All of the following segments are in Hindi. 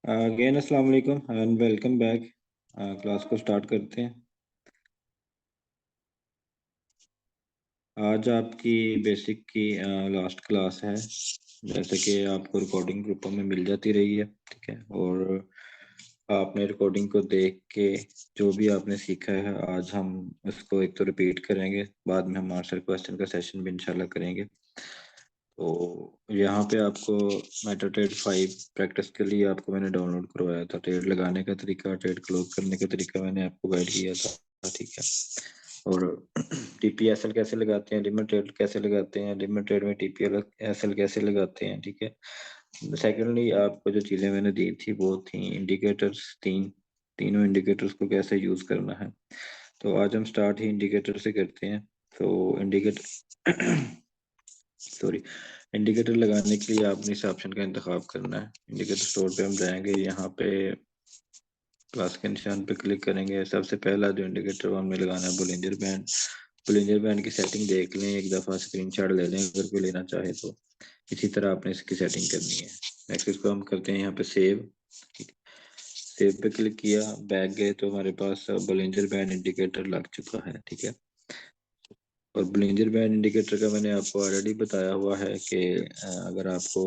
अगेन अस्सलाम वालेकुम एंड वेलकम बैक। क्लास को स्टार्ट करते हैं। आज आपकी बेसिक की लास्ट क्लास है। जैसे कि आपको रिकॉर्डिंग ग्रुपों में मिल जाती रही है, ठीक है। और आपने रिकॉर्डिंग को देख के जो भी आपने सीखा है आज हम उसको एक तो रिपीट करेंगे, बाद में हम आंसर क्वेश्चन का सेशन भी इंशाल्लाह करेंगे। तो यहाँ पे आपको मेटा ट्रेड 5 प्रैक्टिस के लिए आपको मैंने डाउनलोड करवाया था। ट्रेड लगाने का तरीका, ट्रेड क्लोज करने का तरीका मैंने आपको गाइड किया था, ठीक है। और टीपीएसएल कैसे लगाते हैं, लिमिट ट्रेड कैसे लगाते हैं, लिमिट ट्रेड में टीपीएसएल कैसे लगाते हैं, ठीक है। सेकेंडली आपको जो चीज़ें मैंने दी थी वो थी इंडिकेटर्स, तीनों इंडिकेटर्स को कैसे यूज़ करना है। तो आज हम स्टार्ट ही इंडिकेटर से करते हैं। तो इंडिकेटर सॉरी, इंडिकेटर लगाने के लिए आपने इस ऑप्शन का इंतखाब करना है। इंडिकेटर स्टोर पे हम जाएंगे, यहाँ पे प्लस के निशान पे क्लिक करेंगे। सबसे पहला जो इंडिकेटर हमने लगाना है बोलिंजर बैंड। बोलिंजर बैंड की सेटिंग देख लें, एक दफ़ा स्क्रीनशॉट ले लें अगर कोई लेना चाहे तो। इसी तरह आपने इसकी सेटिंग करनी है। नेक्स्ट इसको हम करते हैं यहाँ पे सेव। सेव पे क्लिक किया, बैक गए तो हमारे पास बोलिंजर बैंड इंडिकेटर लग चुका है, ठीक है। और ब्लिंजर बैंड इंडिकेटर का मैंने आपको ऑलरेडी बताया हुआ है कि अगर आपको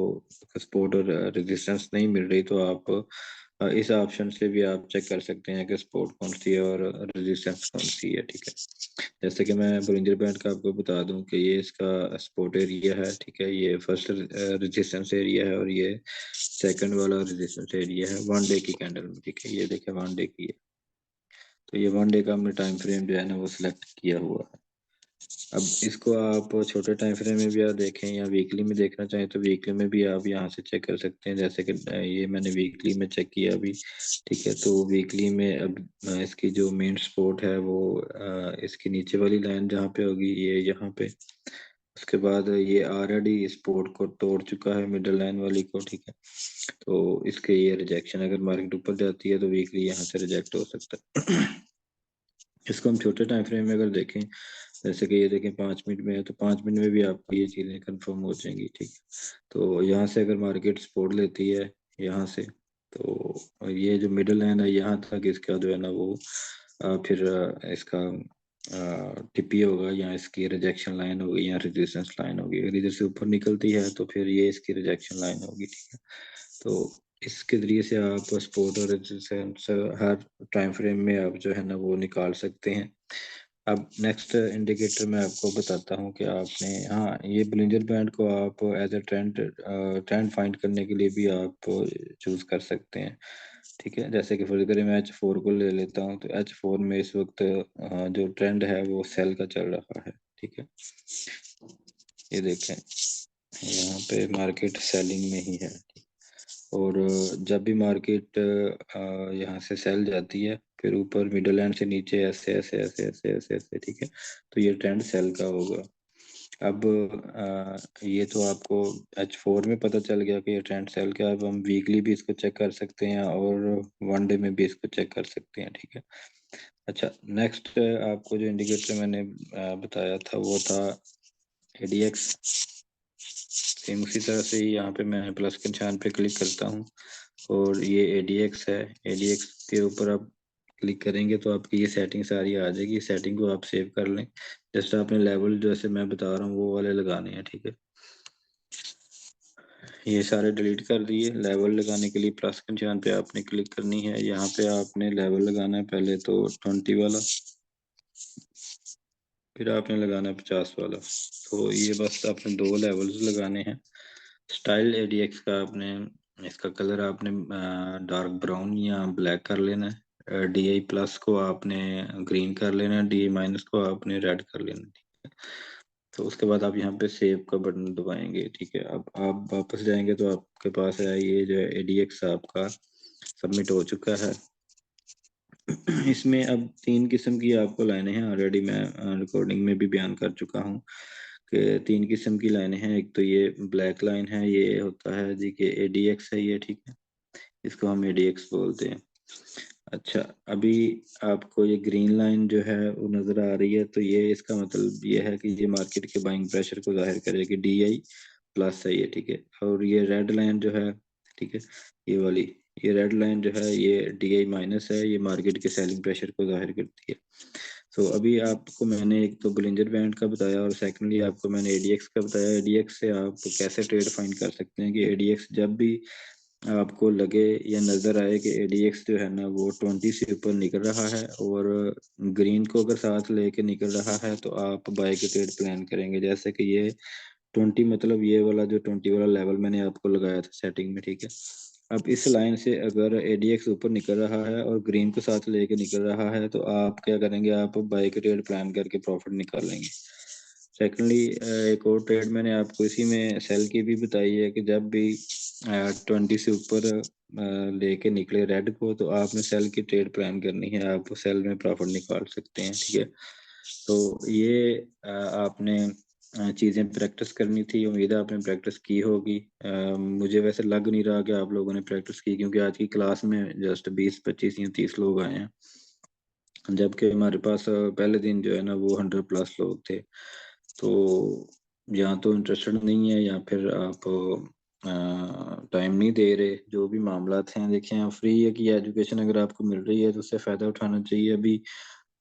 सपोर्ट और रेजिस्टेंस नहीं मिल रही तो आप इस ऑप्शन से भी आप चेक कर सकते हैं कि सपोर्ट कौन सी है और रेजिस्टेंस कौन सी है, ठीक है। जैसे कि मैं ब्लिंजर बैंड का आपको बता दूं कि ये इसका सपोर्ट एरिया है, ठीक है। ये फर्स्ट रेजिस्टेंस एरिया है और ये सेकंड वाला रेजिस्टेंस एरिया है 1 डे की कैंडल में, ठीक है। ये देखें 1 डे की है। तो ये 1 डे का हमने टाइम फ्रेम जो है ना वो सिलेक्ट किया हुआ है। अब इसको आप छोटे टाइम फ्रेम में भी आप देखें या वीकली में देखना चाहें तो वीकली में भी आप यहाँ से चेक कर सकते हैं। जैसे कि ये मैंने वीकली में चेक किया अभी, ठीक है। तो वीकली में अब इसकी जो मेन सपोर्ट है वो इसकी नीचे वाली लाइन जहाँ पे होगी ये यहाँ पे। उसके बाद ये ऑलरेडी सपोर्ट को तोड़ चुका है मिडल लाइन वाली को, ठीक है। तो इसके ये रिजेक्शन, अगर मार्केट ऊपर जाती है तो वीकली यहाँ से रिजेक्ट हो सकता है। इसको हम छोटे टाइम फ्रेम में अगर देखें, जैसे कि ये देखें 5 मिनट में है, तो 5 मिनट में भी आपको ये चीज़ें कंफर्म हो जाएंगी, ठीक है। तो यहाँ से अगर मार्केट सपोर्ट लेती है यहाँ से, तो ये जो मिडल लाइन है यहाँ तक इसका जो है ना वो फिर इसका टिपी होगा या इसकी रिजेक्शन लाइन होगी या रेजिस्टेंस लाइन होगी। अगर इधर से ऊपर निकलती है तो फिर ये इसकी रिजेक्शन लाइन होगी, ठीक है। तो इसके जरिए से आप सपोर्ट और रेजिस्टेंस हर टाइम फ्रेम में आप जो है ना वो निकाल सकते हैं। अब नेक्स्ट इंडिकेटर मैं आपको बताता हूँ कि आपने, हाँ, ये ब्लिंजर बैंड को आप एज ए ट्रेंड फाइंड करने के लिए भी आप चूज कर सकते हैं, ठीक है। जैसे कि फर्ज करें मैं H4 को ले लेता हूँ, तो H4 में इस वक्त जो ट्रेंड है वो सेल का चल रहा है, ठीक है। ये देखें यहाँ पे मार्केट सेलिंग में ही है। और जब भी मार्केट यहाँ से सेल जाती है फिर ऊपर मिडल एंड से नीचे ऐसे ऐसे ऐसे ऐसे ऐसे ऐसे, ठीक है। तो ये ट्रेंड सेल का होगा। अब ये तो आपको H4 में पता चल गया कि ये ट्रेंड सेल का। अब हम वीकली भी इसको चेक कर सकते हैं और 1 डे में भी इसको चेक कर सकते हैं, ठीक है। अच्छा, नेक्स्ट आपको जो इंडिकेटर मैंने बताया था वो था ADX। सेम उसी तरह से ही यहाँ पे मैं प्लस के निशान पे क्लिक करता हूँ और ये ADX है। ADX के ऊपर आप क्लिक करेंगे तो आपकी ये सेटिंग सारी आ जाएगी। सेटिंग को आप सेव कर लें। जस्ट आपने लेवल जैसे मैं बता रहा हूँ वो वाले लगाने हैं, ठीक है। ये सारे डिलीट कर दिए। लेवल लगाने के लिए प्लस के निशान पे आपने क्लिक करनी है। यहाँ पे आपने लेवल लगाना है पहले तो 20 वाला, फिर आपने लगाना है 50 वाला। तो ये बस आपने 2 लेवल्स लगाने हैं। स्टाइल ADX का आपने, इसका कलर आपने डार्क ब्राउन या ब्लैक कर लेना है। DI प्लस को आपने ग्रीन कर लेना है, DI माइनस को आपने रेड कर लेना है, ठीक है। तो उसके बाद आप यहाँ पे सेव का बटन दबाएंगे, ठीक है। अब आप वापस जाएंगे तो आपके पास है ये जो है ADX आपका सबमिट हो चुका है। इसमें अब 3 किस्म की आपको लाइनें हैं। ऑलरेडी मैं रिकॉर्डिंग में भी बयान कर चुका हूँ कि 3 किस्म की लाइनें हैं। एक तो ये ब्लैक लाइन है, ये होता है जी कि ADX है ये, ठीक है। इसको हम ADX बोलते हैं। अच्छा, अभी आपको ये ग्रीन लाइन जो है वो नजर आ रही है, तो ये इसका मतलब ये है कि ये मार्केट के बाइंग प्रेशर को जाहिर करेगी। DI प्लस है ये, ठीक है। और ये रेड लाइन जो है, ठीक है, ये वाली, ये रेड लाइन जो है ये DI माइनस है, ये मार्केट के सेलिंग प्रेशर को जाहिर करती है। सो अभी आपको मैंने एक तो बोलिंजर बैंड का बताया और सेकंडली आपको मैंने ADX का बताया। ADX से आप कैसे ट्रेड फाइंड कर सकते हैं कि ADX जब भी आपको लगे या नज़र आए कि ADX जो है ना वो 20 से ऊपर निकल रहा है और ग्रीन को अगर साथ लेके निकल रहा है तो आप बाय के ट्रेड प्लान करेंगे। जैसे कि ये 20 मतलब ये वाला जो 20 वाला लेवल मैंने आपको लगाया था सेटिंग में, ठीक है। अब इस लाइन से अगर ADX ऊपर निकल रहा है और ग्रीन को साथ लेके निकल रहा है तो आप क्या करेंगे, आप बाय के ट्रेड प्लान करके प्रॉफिट निकाल लेंगे। सेकेंडली एक और ट्रेड मैंने आपको इसी में सेल की भी बताई है कि जब भी 20 से ऊपर लेके निकले रेड को तो आपने सेल की ट्रेड प्लान करनी है, आप सेल में प्रॉफिट निकाल सकते हैं, ठीक है। तो ये आपने चीज़ें प्रैक्टिस करनी थी। उम्मीद है आपने प्रैक्टिस की होगी। मुझे वैसे लग नहीं रहा कि आप लोगों ने प्रैक्टिस की, क्योंकि आज की क्लास में जस्ट 20 25 या 30 लोग आए हैं, जबकि हमारे पास पहले दिन जो है ना वो 100+ लोग थे। तो या तो इंटरेस्टेड नहीं है या फिर आप टाइम नहीं दे रहे, जो भी मामला हैं। देखें, फ्री है कि एजुकेशन अगर आपको मिल रही है तो उससे फ़ायदा उठाना चाहिए। अभी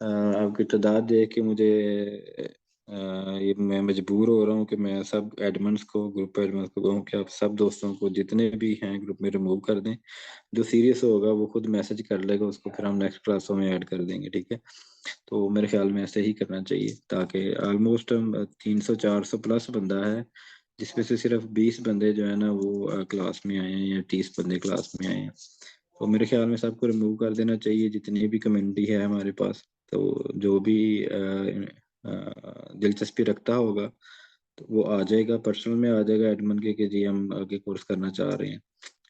आपकी तादाद देख के मुझे ये मैं मजबूर हो रहा हूँ कि मैं सब एडमिन्स को, ग्रुप एडमिन्स को कहूँ कि आप सब दोस्तों को जितने भी हैं ग्रुप में रिमूव कर दें। जो सीरियस होगा वो खुद मैसेज कर लेगा, उसको फिर हम नेक्स्ट क्लासों में ऐड कर देंगे, ठीक है। तो मेरे ख्याल में ऐसे ही करना चाहिए, ताकि ऑलमोस्ट हम 300 400 प्लस बंदा है, जिसमें से सिर्फ 20 बंदे जो है ना वो क्लास में आए हैं या 30 बंदे क्लास में आए हैं। तो मेरे ख्याल में सबको रिमूव कर देना चाहिए जितनी भी कम्युनिटी है हमारे पास। तो जो भी दिलचस्पी रखता होगा तो वो आ जाएगा, पर्सनल में आ जाएगा एडमिन के कि जी हम आगे कोर्स करना चाह रहे हैं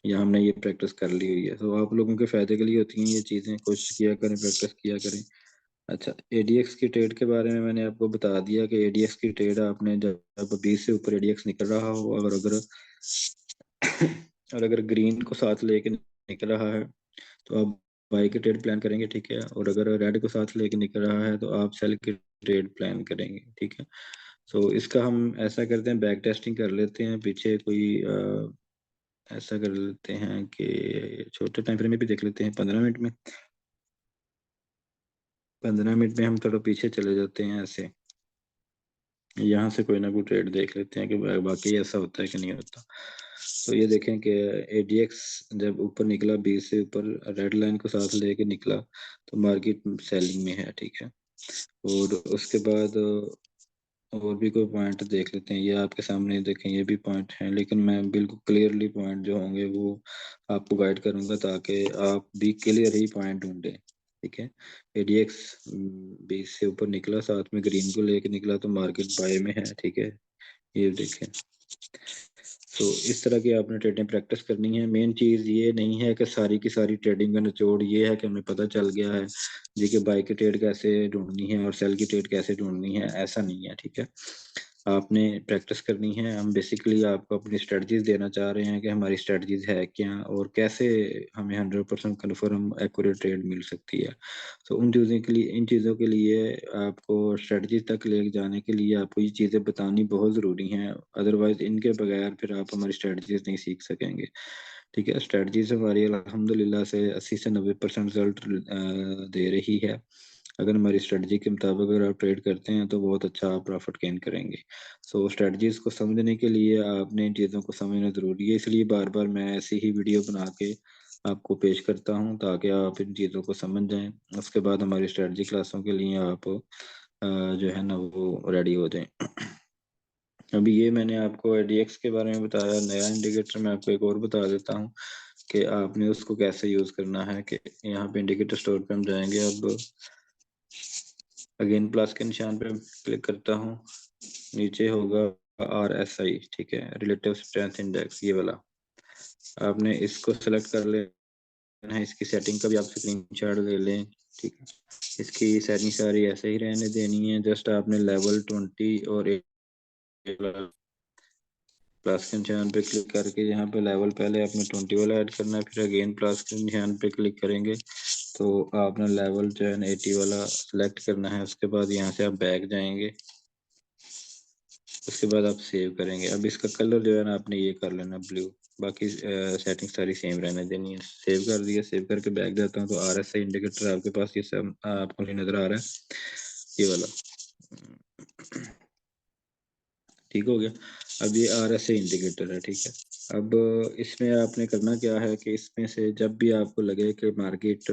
या हमने ये प्रैक्टिस कर ली हुई है। तो आप लोगों के फ़ायदे के लिए होती हैं ये चीज़ें, कोशिश किया करें, प्रैक्टिस किया करें। अच्छा, ADX की ट्रेड के बारे में मैंने आपको बता दिया कि ADX की ट्रेड आपने जब 20 से ऊपर ADX निकल रहा हो और अगर और अगर ग्रीन को साथ लेके निकल रहा है तो आप बाई की ट्रेड प्लान करेंगे, ठीक है। और अगर रेड को साथ लेके निकल रहा है तो आप सेल की ट्रेड प्लान करेंगे, ठीक है। सो इसका हम ऐसा करते हैं, बैक टेस्टिंग कर लेते हैं पीछे कोई ऐसा कर लेते हैं कि छोटे टाइम फ्रेम में भी देख लेते हैं। 15 मिनट में, 15 मिनट में हम थोड़ा पीछे चले जाते हैं, ऐसे यहाँ से कोई ना कोई ट्रेड देख लेते हैं कि बाकी ऐसा होता है कि नहीं होता। तो ये देखें कि ADX जब ऊपर निकला 20 से ऊपर, रेड लाइन को साथ लेके निकला तो मार्केट सेलिंग में है, ठीक है। और उसके बाद और भी कोई पॉइंट देख लेते हैं। ये आपके सामने देखें, ये भी पॉइंट हैं, लेकिन मैं बिल्कुल क्लियरली पॉइंट जो होंगे वो आपको गाइड करूंगा ताकि आप भी क्लियर ही पॉइंट ढूंढें, ठीक है। ADX 20 से ऊपर निकला, साथ में ग्रीन को लेके निकला तो मार्केट बाय में है, ठीक है। ये देखें, तो इस तरह की आपने ट्रेडिंग प्रैक्टिस करनी है। मेन चीज़ ये नहीं है कि सारी की सारी ट्रेडिंग का निचोड़ ये है कि हमें पता चल गया है जी कि बाई की ट्रेड कैसे ढूंढनी है और सेल की ट्रेड कैसे ढूंढनी है, ऐसा नहीं है, ठीक है। आपने प्रैक्टिस करनी है। हम बेसिकली आपको अपनी स्ट्रेटजीज देना चाह रहे हैं कि हमारी स्ट्रेटजीज है क्या और कैसे हमें 100% कन्फर्म एक्यूरेट ट्रेड मिल सकती है। तो उन चीज़ों के लिए, इन चीज़ों के लिए आपको स्ट्रेटजी तक ले जाने के लिए आपको ये चीज़ें बतानी बहुत ज़रूरी हैं। अदरवाइज इनके बगैर फिर आप हमारी स्ट्रेटजीज नहीं सीख सकेंगे, ठीक है। स्ट्रेटजीज हमारी अल्हम्दुलिल्लाह से 80 से 90% रिजल्ट दे रही है। अगर हमारी स्ट्रेटजी के मुताबिक अगर आप ट्रेड करते हैं तो बहुत अच्छा आप प्रॉफिट गेन करेंगे। सो स्ट्रेटजीज को समझने के लिए आपने इन चीज़ों को समझना ज़रूरी है, इसलिए बार बार मैं ऐसी ही वीडियो बना के आपको पेश करता हूं ताकि आप इन चीज़ों को समझ जाएं। उसके बाद हमारी स्ट्रेटजी क्लासों के लिए आप जो है ना वो रेडी हो जाएं। अभी ये मैंने आपको ADX के बारे में बताया, नया इंडिकेटर मैं आपको एक और बता देता हूँ कि आपने उसको कैसे यूज़ करना है। कि यहाँ पे इंडिकेटर स्टोर पे हम जाएंगे, अब अगेन प्लस के निशान पे क्लिक करता हूँ, नीचे होगा RSI, ठीक है, रिलेटिव स्ट्रेंथ इंडेक्स, ये वाला आपने इसको सेलेक्ट कर लेना है। इसकी सेटिंग का भी आप स्क्रीनशॉट ले लें, ठीक है। इसकी सेटिंग सारी ऐसे ही रहने देनी है। जस्ट आपने लेवल 20 और प्लस के निशान पे क्लिक करके यहाँ पे लेवल पहले आपने 20 वाला ऐड करना है, फिर अगेन प्लस के निशान पे क्लिक करेंगे तो आपने लेवल जो है 80 वाला सेलेक्ट करना है। उसके बाद यहाँ से आप बैक जाएंगे, उसके बाद आप सेव करेंगे। अब इसका कलर जो है ना आपने ये कर लेना ब्लू, बाकी सेटिंग सारी सेम रहने देनी है। सेव कर दिया, सेव करके बैक जाता हूँ तो RSI इंडिकेटर आपके पास ये सब आपको नहीं नजर आ रहा है, ये वाला, ठीक हो गया। अब ये RSI इंडिकेटर है, ठीक है। अब इसमें आपने करना क्या है कि इसमें से जब भी आपको लगे कि मार्केट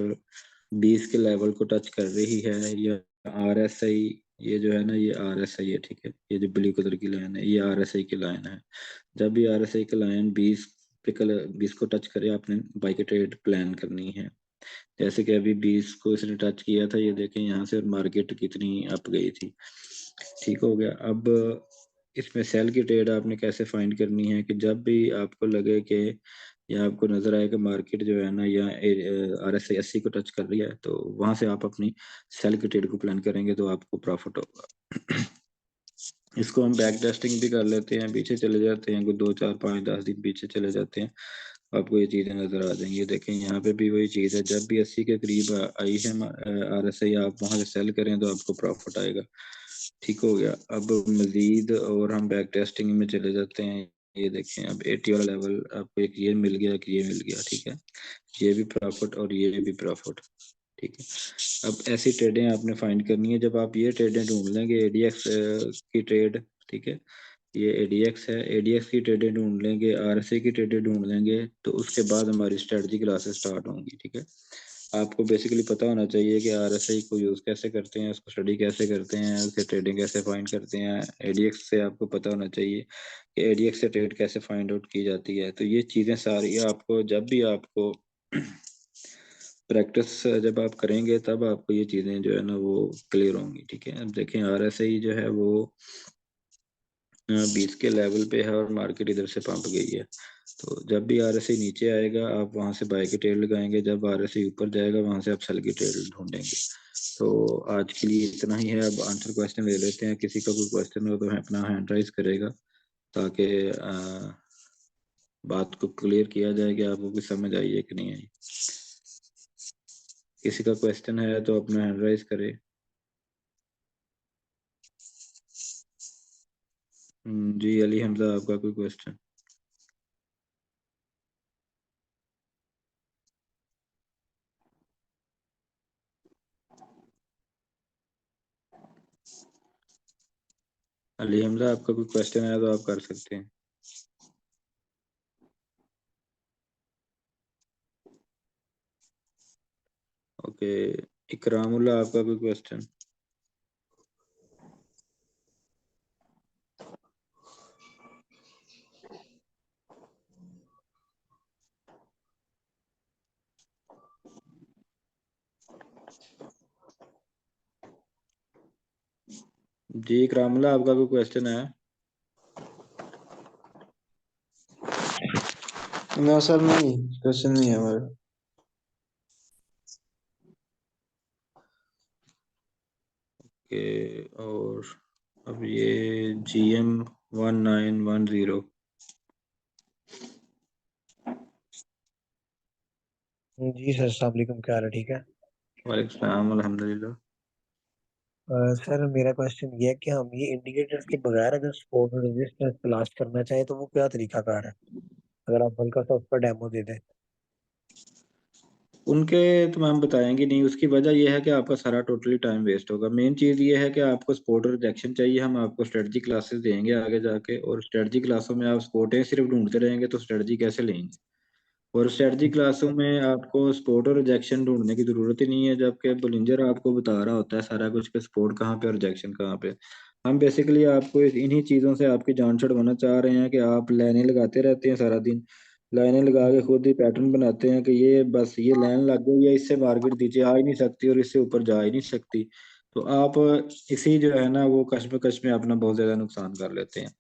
20 के लेवल को टच कर रही है, या RSI, ये जो है ना ये RSI है, ठीक है, ये जो ब्लू कलर की लाइन है ये RSI की लाइन है। जब भी RSI की लाइन 20 पे कलर 20 को टच करे, आपने बाई के ट्रेड प्लान करनी है। जैसे कि अभी 20 को इसने टच किया था, ये देखें यहाँ से मार्केट कितनी अप गई थी, ठीक हो गया। अब इसमें सेल की ट्रेड आपने कैसे फाइंड करनी है कि जब भी आपको लगे कि या आपको नजर आए कि मार्केट जो है ना या RSI 80 को टच कर रही है, तो वहां से आप अपनी सेल की ट्रेड को प्लान करेंगे तो आपको प्रॉफिट होगा। इसको हम बैक टेस्टिंग भी कर लेते हैं, पीछे चले जाते हैं, 2 4 5 10 दिन पीछे चले जाते हैं, आपको ये चीजें नजर आ जाएंगी। देखें यहाँ पे भी वही चीज है, जब भी 80 के करीब आई है RSI, आप वहां से सेल करें तो आपको प्रॉफिट आएगा, ठीक हो गया। अब मजीद और हम बैक टेस्टिंग में चले जाते हैं। ये देखें अब 80 वाला लेवल आपको एक ये मिल गया, कि ये मिल गया, ठीक है, ये भी प्रॉफिट और ये भी प्रॉफिट, ठीक है। अब ऐसी ट्रेडें आपने फाइंड करनी है। जब आप ये ट्रेडें ढूंढ लेंगे, ADX की ट्रेड, ठीक है, ये ADX है, ADX की ट्रेडें ढूंढ लेंगे, RSI की ट्रेडें ढूंढ लेंगे, तो उसके बाद हमारी स्ट्रेटजी क्लासेस स्टार्ट होंगी, ठीक है। आपको बेसिकली पता होना चाहिए कि RSI को यूज कैसे करते हैं, उसको स्टडी कैसे करते हैं, उससे ट्रेडिंग कैसे फाइंड करते हैं। ADX से आपको पता होना चाहिए कि ADX से ट्रेड कैसे फाइंड आउट की जाती है। तो ये चीजें सारी आपको जब भी आपको प्रैक्टिस जब आप करेंगे तब आपको ये चीजें जो है ना वो क्लियर होंगी, ठीक है। अब देखें RSI जो है वो 20 के लेवल पे है और मार्केट इधर से पंप गई है। तो जब भी RSI नीचे आएगा आप वहां से बाय की ट्रेड लगाएंगे, जब RSI ऊपर जाएगा वहां से आप सेल की ट्रेड ढूंढेंगे। तो आज के लिए इतना ही है। अब आंसर क्वेश्चन ले लेते हैं, किसी का कोई क्वेश्चन हो तो अपना हैंड राइज करेगा, ताकि बात को क्लियर किया जाए कि आपको कुछ समझ आई है कि नहीं आई। किसी का क्वेश्चन है तो अपना हैंड राइज करे। जी अली हमजा, आपका कोई क्वेश्चन? अली हमजा, आपका कोई क्वेश्चन है तो आप कर सकते हैं। ओके, इकरामुल्ला, आपका कोई क्वेश्चन? जी इकरामुल्ला, आपका कोई क्वेश्चन है? ना सर, नहीं, क्वेश्चन नहीं है हमारे। ओके, और अब ये GM1910। जी सर, अस्सलाम वालेकुम, क्या हाल है? ठीक है। वालेकुम सलाम, अल्हम्दुलिल्लाह। सर, मेरा क्वेश्चन ये है कि हम ये इंडिकेटर्स के बगैर अगर स्पोर्ट और रेजिस्टेंस तलाश करना चाहें तो वो क्या तरीका कार है? अगर आप हल्का सा उस पर डेमो दे दें। उनके तो हम बताएंगे नहीं, उसकी वजह यह है कि आपका सारा टोटली टाइम वेस्ट होगा। मेन चीज़ ये है कि आपको स्पोर्ट और रिजेक्शन चाहिए, हम आपको स्ट्रेटजी क्लासेस देंगे आगे जाके, और स्ट्रेटजी क्लासों में आप स्पोर्टें सिर्फ ढूंढते रहेंगे तो स्ट्रेटजी कैसे लेंगे। और स्ट्रेटजी क्लासों में आपको स्पोर्ट और रिजेक्शन ढूंढने की जरूरत ही नहीं है, जबकि बुलिंजर आपको बता रहा होता है सारा कुछ कि स्पोर्ट कहाँ पे और रिजेक्शन कहाँ पे। हम बेसिकली आपको इन्हीं चीज़ों से आपकी जान छुड़वाना चाह रहे हैं कि आप लाइनें लगाते रहते हैं सारा दिन, लाइनें लगा के खुद ही पैटर्न बनाते हैं कि ये बस ये लाइन लग गई है, इससे मार्केट नीचे आ ही नहीं सकती और इससे ऊपर जा ही नहीं सकती। तो आप इसी जो है ना वो कश्मकश में अपना बहुत ज्यादा नुकसान कर लेते हैं।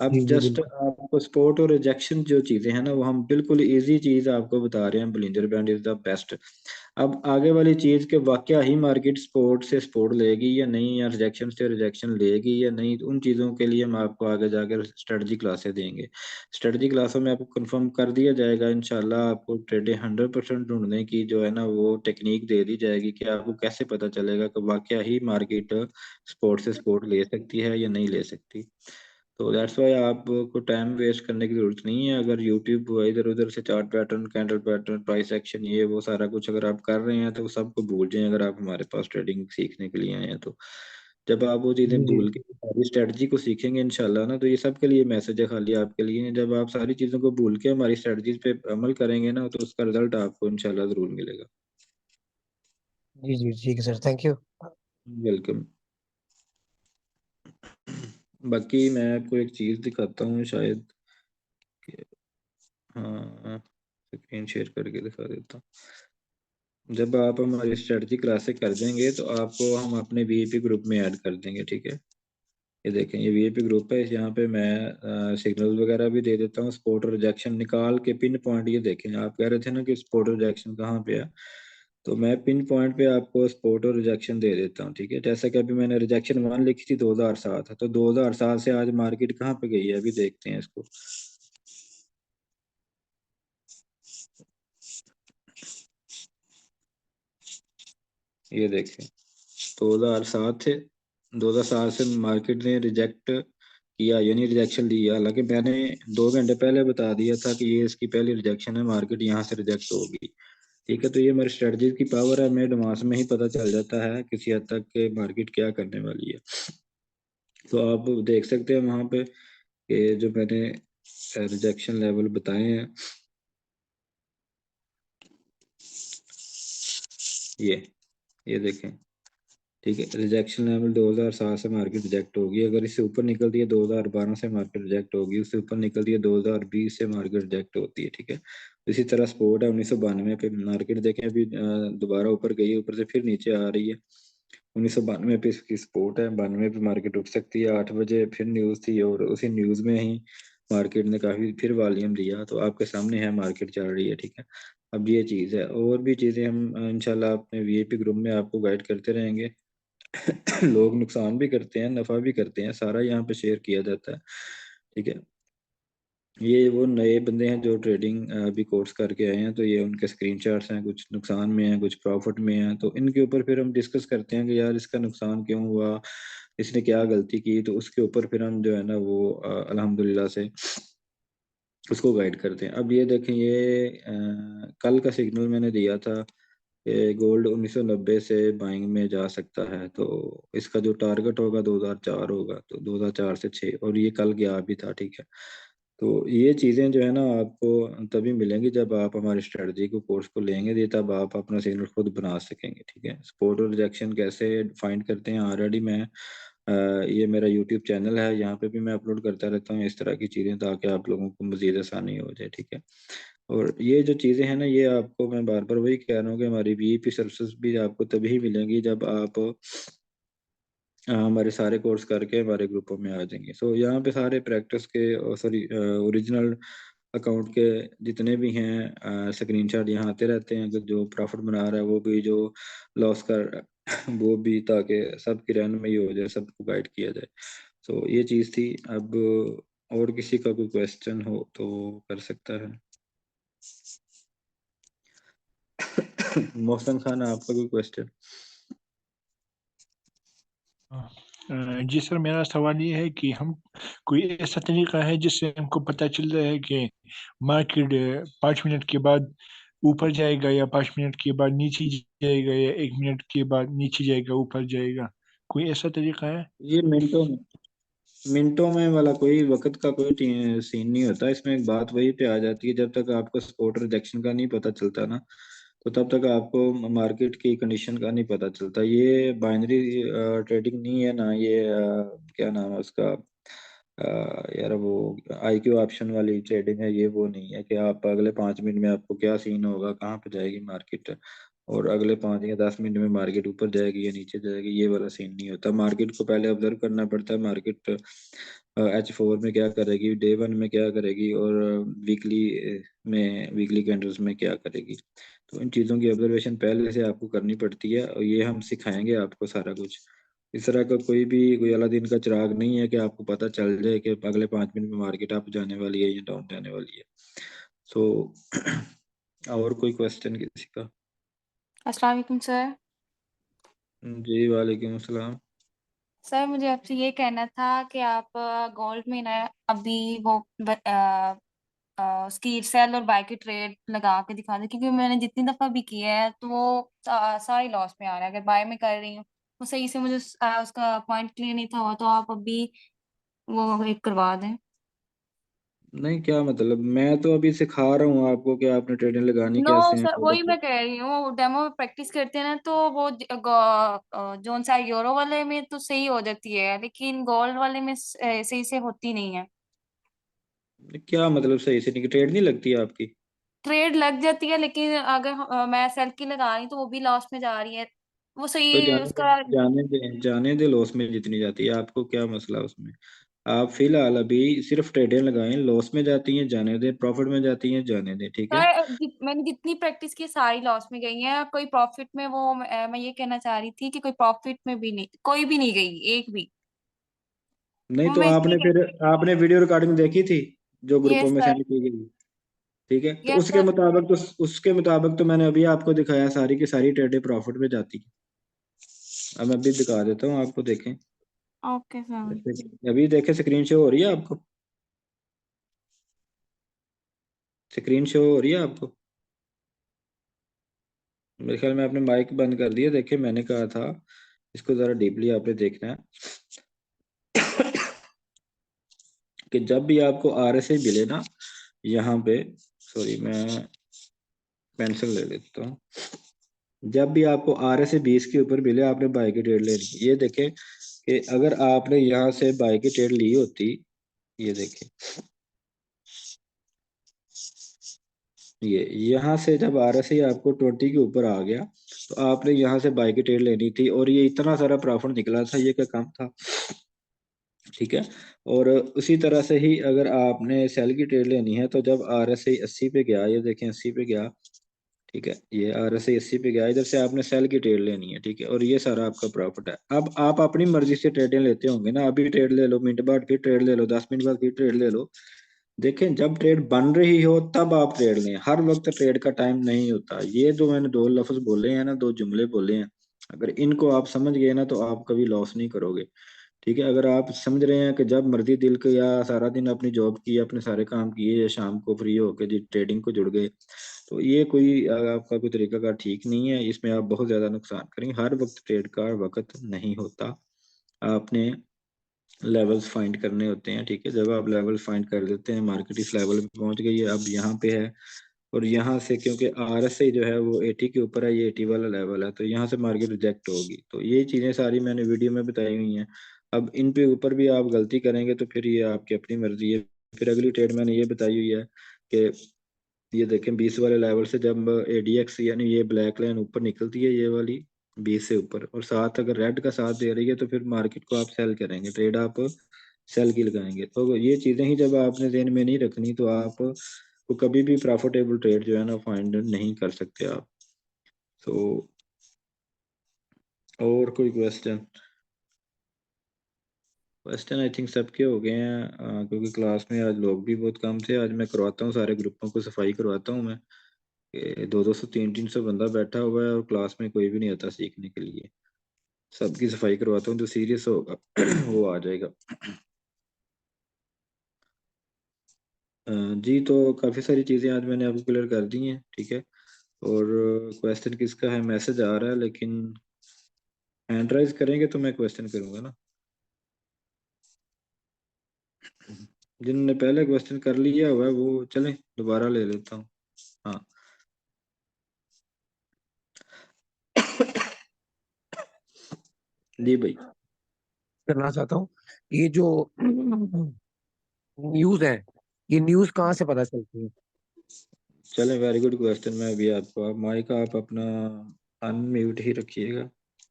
अब जी जी, जस्ट बिल्कुल। आपको स्पोर्ट और रिजेक्शन जो चीजें हैं ना वो हम बिल्कुल इजी चीज आपको बता रहे हैं, Bollinger band is the best. अब आगे वाली चीज के वाकया ही मार्केट स्पोर्ट से स्पोर्ट लेगी या नहीं, या रिजेक्शन से रिजेक्शन लेगी या नहीं, तो उन चीजों के लिए हम आपको आगे जाकर स्ट्रेटजी क्लासेस देंगे। स्ट्रेटजी क्लासों में आपको कंफर्म कर दिया जाएगा इंशाल्लाह, आपको ट्रेडें 100% ढूंढने की जो है ना वो टेक्निक दे दी जाएगी कि आपको कैसे पता चलेगा कि वाकया ही मार्केट स्पोर्ट से स्पोर्ट ले सकती है या नहीं ले सकती। तो दैट्स वाई आपको टाइम वेस्ट करने की जरूरत नहीं है। अगर यूट्यूब इधर उधर से chart pattern, candle pattern, price action, ये वो सारा कुछ अगर आप कर रहे हैं तो सबको भूल जाएं। अगर आप हमारे पास ट्रेडिंग सीखने के लिए आए हैं तो जब आप वो चीजें जी जी। भूल के सारी स्ट्रेटजी को सीखेंगे इंशाल्लाह ना, तो ये सबके लिए मैसेज है, खाली आपके लिए। जब आप सारी चीजों को भूल के हमारी स्ट्रेटजीज पे अमल करेंगे ना, तो उसका रिजल्ट आपको इंशाल्लाह जरूर मिलेगा। जी जी ठीक है सर, थैंक यू। वेलकम। बाकी मैं आपको एक चीज दिखाता हूँ शायद। हाँ, स्क्रीन शेयर करके दिखा देता हूँ। जब आप हमारी स्ट्रेटजी क्लासेस कर देंगे तो आपको हम अपने वीआईपी ग्रुप में ऐड कर देंगे, ठीक है। ये देखें, ये वीआईपी ग्रुप है। यहाँ पे मैं सिग्नल वगैरह भी दे देता हूँ, सपोर्ट और रिजेक्शन निकाल के पिन पॉइंट। ये देखें, आप कह रहे थे ना कि सपोर्ट और रिजेक्शन कहाँ पे है, तो मैं पिन पॉइंट पे आपको सपोर्ट और रिजेक्शन दे देता हूँ, ठीक है। जैसे कि अभी मैंने रिजेक्शन 1 लिखी थी 2007, तो 2007 से आज मार्केट कहाँ पे गई है, अभी देखते हैं इसको। ये देखें, 2007 से 2007 से मार्केट ने रिजेक्ट किया, यानी रिजेक्शन लिया। हालांकि मैंने 2 घंटे पहले बता दिया था कि ये इसकी पहली रिजेक्शन है, मार्केट यहाँ से रिजेक्ट होगी, ठीक है। तो ये मेरी स्ट्रेटजी की पावर है, हमें एडवांस में ही पता चल जाता है किसी हद तक कि मार्केट क्या करने वाली है। तो आप देख सकते हैं वहां पे कि जो मैंने रिजेक्शन लेवल बताए हैं, ये ये देखें, ठीक है। रिजेक्शन लेवल 2007 से मार्केट रिजेक्ट होगी। अगर इससे ऊपर निकलती है 2012 से मार्केट रिजेक्ट होगी, उससे ऊपर निकलती है 2020 से मार्केट रिजेक्ट होती है, ठीक है। इसी तरह सपोर्ट है 1992 पे। मार्केट देखें अभी दोबारा ऊपर गई है, ऊपर से फिर नीचे आ रही है। 1992 पे इसकी सपोर्ट है, 92 पे मार्केट उठ सकती है। 8 बजे फिर न्यूज थी और उसी न्यूज में ही मार्केट ने काफी फिर वॉल्यूम दिया, तो आपके सामने है मार्केट चल रही है, ठीक है। अब ये चीज है, और भी चीजें हम इंशाल्लाह अपने वीआईपी ग्रुप में आपको गाइड करते रहेंगे। लोग नुकसान भी करते हैं, नफा भी करते हैं, सारा यहाँ पे शेयर किया जाता है, ठीक है। ये वो नए बंदे हैं जो ट्रेडिंग अभी कोर्स करके आए हैं, तो ये उनके स्क्रीनशॉट्स हैं, कुछ नुकसान में हैं, कुछ प्रॉफिट में हैं। तो इनके ऊपर फिर हम डिस्कस करते हैं कि यार इसका नुकसान क्यों हुआ, इसने क्या गलती की, तो उसके ऊपर फिर हम जो है ना वो अल्हम्दुलिल्लाह से उसको गाइड करते हैं। अब ये देखें, ये कल का सिग्नल मैंने दिया था कि गोल्ड 1990 से बाइंग में जा सकता है, तो इसका जो टारगेट होगा 2004 होगा, तो 2004 से 6, और ये कल गया भी था, ठीक है। तो ये चीज़ें जो है ना आपको तभी मिलेंगी जब आप हमारी स्ट्रेटजी को कोर्स को लेंगे, ये तब आप अपना सिग्नल खुद बना सकेंगे, ठीक है। सपोर्ट और रिजेक्शन कैसे फाइंड करते हैं, ऑलरेडी मैं ये मेरा यूट्यूब चैनल है, यहाँ पे भी मैं अपलोड करता रहता हूँ इस तरह की चीज़ें, ताकि आप लोगों को मज़ीद आसानी हो जाए, ठीक है। और ये जो चीज़ें हैं ना, ये आपको मैं बार बार वही कह रहा हूँ कि हमारी वीआईपी सर्विसेज भी आपको तभी मिलेंगी जब आप हमारे सारे कोर्स करके हमारे ग्रुपों में आ जाएंगे। सो यहाँ पे सारे प्रैक्टिस के, सॉरी, ओरिजिनल अकाउंट के जितने भी हैं स्क्रीनशॉट यहाँ आते रहते हैं, अगर जो प्रॉफिट बना रहा है वो भी, जो लॉस कर रहा है वो भी, ताकि सबकी रहनुमाई हो जाए, सबको गाइड किया जाए। सो ये चीज़ थी। अब और किसी का कोई क्वेश्चन हो तो कर सकता है। मोहसन खान, आपका कोई क्वेश्चन? जी सर, मेरा सवाल ये है कि हम कोई ऐसा तरीका है जिससे हमको पता चल रहा है कि मार्केट 5 मिनट के बाद ऊपर जाएगा या 5 मिनट के बाद नीचे जाएगा या 1 मिनट के बाद नीचे जाएगा ऊपर जाएगा, कोई ऐसा तरीका है? ये मिनटों में वाला कोई वक्त का कोई सीन नहीं होता इसमें। एक बात वही पे आ जाती है, जब तक आपको सपोर्ट रिजेक्शन का नहीं पता चलता ना, तो तब तक आपको मार्केट की कंडीशन का नहीं पता चलता। ये बाइनरी ट्रेडिंग नहीं है ना, ये क्या नाम है उसका, यार वो आईक्यू ऑप्शन वाली ट्रेडिंग है। ये वो नहीं है कि आप अगले 5 मिनट में आपको क्या सीन होगा, कहाँ पे जाएगी मार्केट, और अगले 5 या 10 मिनट में मार्केट ऊपर जाएगी या नीचे जाएगी, ये वाला सीन नहीं होता। मार्केट को पहले ऑब्जर्व करना पड़ता है, मार्केट H4 में क्या करेगी, डे 1 में क्या करेगी, और वीकली कैंडल्स में क्या करेगी। तो इन चीज़ों की ऑब्जर्वेशन पहले से आपको करनी पड़ती है, और ये हम सिखाएंगे आपको सारा कुछ। इस तरह का कोई अलादीन का चिराग नहीं है कि आपको पता चल जाए कि अगले 5 मिनट में मार्केट अप जाने वाली है या डाउन जाने वाली है। सो और कोई क्वेश्चन किसी का? अस्सलाम वालेकुम सर। जी वालेकुम अस्सलाम। सर मुझे आपसे ये कहना था कि आप गोल्ड में ना अभी वो उसकी सेल और बाय की ट्रेड लगा के दिखा दें, क्योंकि मैंने जितनी दफा भी किया है तो वो सारी लॉस में आ रहा है। अगर बाय में कर रही हूँ वो सही से मुझे उसका पॉइंट क्लियर नहीं था हुआ, तो आप अभी वो एक करवा दें। नहीं, क्या मतलब, मैं तो अभी सिखा रहा हूँ आपको कि आपने ट्रेडिंग लगानी नो कैसे है। सर, वही मैं कह रही हूँ, डेमो में प्रैक्टिस करते हैं ना तो वो जोन सा यूरो वाले में तो सही हो जाती है, लेकिन गोल्ड वाले में सही से होती नहीं है। क्या मतलब सही से नहीं, ट्रेड नहीं लगती है आपकी? ट्रेड लग जाती है, लेकिन अगर मैं सेल की लगा रही हूँ तो वो भी लॉस में जा रही है। वो तो सही जाने दे, उसका। जाने दे लॉस में जितनी जाती है, आपको क्या मसला उसमें? आप फिलहाल अभी सिर्फ ट्रेडें लगाएं, लॉस में जाती हैं जाने दे, प्रॉफिट में जाती हैं जाने दे, ठीक है? सर मैंने जितनी प्रैक्टिस की सारी लॉस में गई है, कोई प्रॉफिट में वो मैं ये कहना चाह रही थी कि कोई प्रॉफिट में भी नहीं, कोई भी नहीं गई, एक भी। नहीं वो तो मैं इसलिए आपने कह फिर, आपने वीडियो रिकॉर्डिंग देखी थी जो ग्रुपों यस में सर। सेंड की गई? ठीक है, तो यस उसके सर। मुताबिक तो, उसके मुताबिक तो मैंने अभी आपको दिखाया, सारी की सारी ट्रेडें प्रॉफिट में जाती है। अब मैं अभी दिखा देता हूँ आपको, देखें। Okay sir. अभी देखें, स्क्रीन शो हो रही है आपको? स्क्रीन शो हो रही है आपको? मेरे ख्याल में आपने माइक बंद कर दिया। देखिए, मैंने कहा था इसको जरा डीपली आपने देखना है कि जब भी आपको आरएसआई मिले ना, यहाँ पे, सॉरी मैं पेंसिल ले लेता हूँ। जब भी आपको आरएसआई 20 के ऊपर मिले, आपने बाई की ट्रेड लेनी है। ये देखें कि अगर आपने यहाँ से बाई की ट्रेड ली होती, ये देखें, ये यहाँ से जब आरएसआई आपको 20 के ऊपर आ गया, तो आपने यहाँ से बाई की ट्रेड लेनी थी, और ये इतना सारा प्रॉफिट निकला था, ये क्या काम था? ठीक है। और उसी तरह से ही अगर आपने सेल की ट्रेड लेनी है, तो जब आरएसआई 80 पे गया, ये देखें 80 पे गया, ठीक है, ये आरएसआई 80 पे गया, इधर से आपने सेल की ट्रेड लेनी है, ठीक है, और ये सारा आपका प्रॉफिट है। अब आप अपनी मर्जी से ट्रेडें लेते होंगे ना, अभी ट्रेड ले लो, मिनट बाद फिर ट्रेड ले लो, 10 मिनट बाद फिर ट्रेड ले लो। देखें, जब ट्रेड बन रही हो तब आप ट्रेड लें, हर वक्त ट्रेड का टाइम नहीं होता। ये जो मैंने दो लफ्ज बोले हैं ना, दो जुमले बोले हैं, अगर इनको आप समझ गए ना, तो आप कभी लॉस नहीं करोगे। ठीक है, अगर आप समझ रहे हैं कि जब मर्जी दिल को, या सारा दिन अपनी जॉब की, अपने सारे काम किए, या शाम को फ्री होके जी ट्रेडिंग को जुड़ गए, तो ये कोई आपका कोई तरीका का ठीक नहीं है। इसमें आप बहुत ज्यादा नुकसान करेंगे। हर वक्त ट्रेड का वक्त नहीं होता, आपने लेवल्स फाइंड करने होते हैं। ठीक है, जब आप लेवल फाइंड कर देते हैं, मार्केट इस लेवल पे पहुंच गई है, अब यहाँ पे है, और यहाँ से क्योंकि आरएसआई जो है वो 80 के ऊपर है, ये 80 वाला लेवल है, तो यहाँ से मार्केट रिजेक्ट होगी। तो ये चीजें सारी मैंने वीडियो में बताई हुई हैं। अब इन पे ऊपर भी आप गलती करेंगे तो फिर ये आपकी अपनी मर्जी है। फिर अगली ट्रेड मैंने ये बताई हुई है कि ये देखें 20 वाले लेवल से जब एडीएक्स यानी ये ब्लैक लाइन ऊपर निकलती है, ये वाली 20 से ऊपर, और साथ अगर रेड का साथ दे रही है, तो फिर मार्केट को आप सेल करेंगे, ट्रेड आप सेल की लगाएंगे। तो ये चीजें ही जब आपने ध्यान में नहीं रखनी, तो आप को कभी भी प्रॉफिटेबल ट्रेड जो है ना फाइंड नहीं कर सकते आप। तो और कोई क्वेश्चन? क्वेश्चन आई थिंक सबके हो गए हैं, क्योंकि क्लास में आज लोग भी बहुत कम थे। आज मैं करवाता हूँ, सारे ग्रुपों को सफाई करवाता हूँ मैं, कि 200 300 बंदा बैठा हुआ है और क्लास में कोई भी नहीं आता सीखने के लिए। सबकी सफाई करवाता हूँ, जो सीरियस होगा वो आ जाएगा। जी, तो काफ़ी सारी चीज़ें आज मैंने आपको क्लियर कर दी हैं, ठीक है। और क्वेश्चन किसका है, मैसेज आ रहा है, लेकिन हैंड राइज करेंगे तो मैं क्वेश्चन करूँगा ना। जिन्होंने पहले क्वेश्चन कर लिया हुआ है वो चलें, दोबारा ले लेता हूँ। हाँ। जी भाई। करना चाहता हूँ, ये जो न्यूज है, ये न्यूज कहाँ से पता चलती है? चलें, वेरी गुड क्वेश्चन। मैं अभी आपको, आप माइक आप अपना अनम्यूट ही रखिएगा,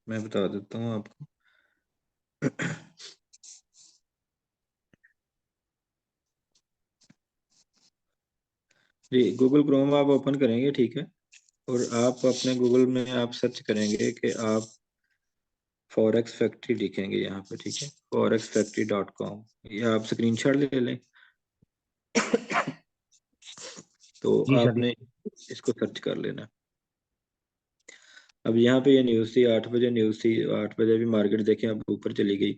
मैं बता देता हूँ आपको। जी, गूगल क्रोम आप ओपन करेंगे, ठीक है, और आप अपने गूगल में आप सर्च करेंगे कि आप फॉरेक्स फैक्ट्री लिखेंगे यहाँ पे, ठीक है, forexfactory.com। ये आप स्क्रीनशॉट ले लें। तो जी सर। आपने इसको सर्च कर लेना। अब यहाँ पे ये न्यूज़ थी, 8 बजे न्यूज़ थी, 8 बजे भी मार्केट देखें अब ऊपर चली गई,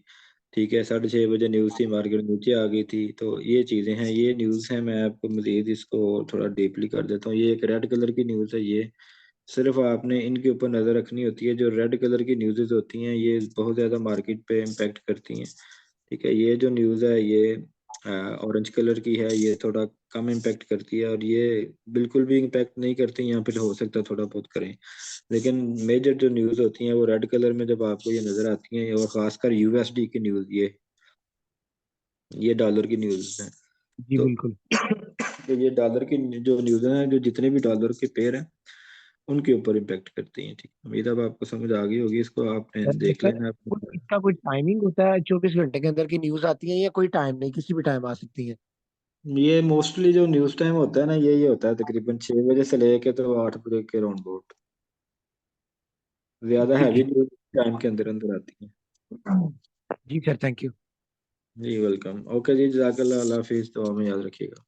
ठीक है। 6:30 बजे न्यूज़ थी, मार्केट नीचे आ गई थी। तो ये चीज़ें हैं, ये न्यूज़ है। मैं आपको मज़ीद इसको थोड़ा डीपली कर देता हूँ। ये एक रेड कलर की न्यूज़ है। ये सिर्फ आपने इनके ऊपर नज़र रखनी होती है। जो रेड कलर की न्यूज़ होती हैं ये बहुत ज़्यादा मार्केट पे इम्पेक्ट करती हैं, ठीक है। ये जो न्यूज़ है ये ऑरेंज कलर की है, ये थोड़ा कम इम्पेक्ट करती है, और ये बिल्कुल भी इम्पेक्ट नहीं करती। यहाँ पे हो सकता है थोड़ा बहुत करें, लेकिन मेजर जो न्यूज़ होती हैं वो रेड कलर में जब आपको ये नज़र आती हैं, और ख़ासकर यूएसडी की न्यूज़, ये डॉलर की न्यूज़ है। जी तो बिल्कुल। तो ये डॉलर की जो न्यूज़ है, जो जितने भी डॉलर के पेयर हैं उनके ऊपर इम्पेक्ट करती हैं, ठीक है। उम्मीद है अब आपको समझ आ गई होगी, इसको आपने देख सर लेना इसका कोई टाइमिंग होता है, 24 घंटे के अंदर की न्यूज आती है या कोई टाइम नहीं, किसी भी टाइम आ सकती है? ये मोस्टली जो न्यूज़ टाइम होता है ना, ये होता है तकरीबन 6 बजे से लेके तो 8 बजे के राउंड अबाउट। ज्यादा ठीक हैवी है। न्यूज़ टाइम के अंदर अंदर आती है। जी सर, थैंक यू। जी वेलकम। ओके जी, जज़ाकल्लाह, अल्लाह हाफिज़, तो हमें याद रखिएगा।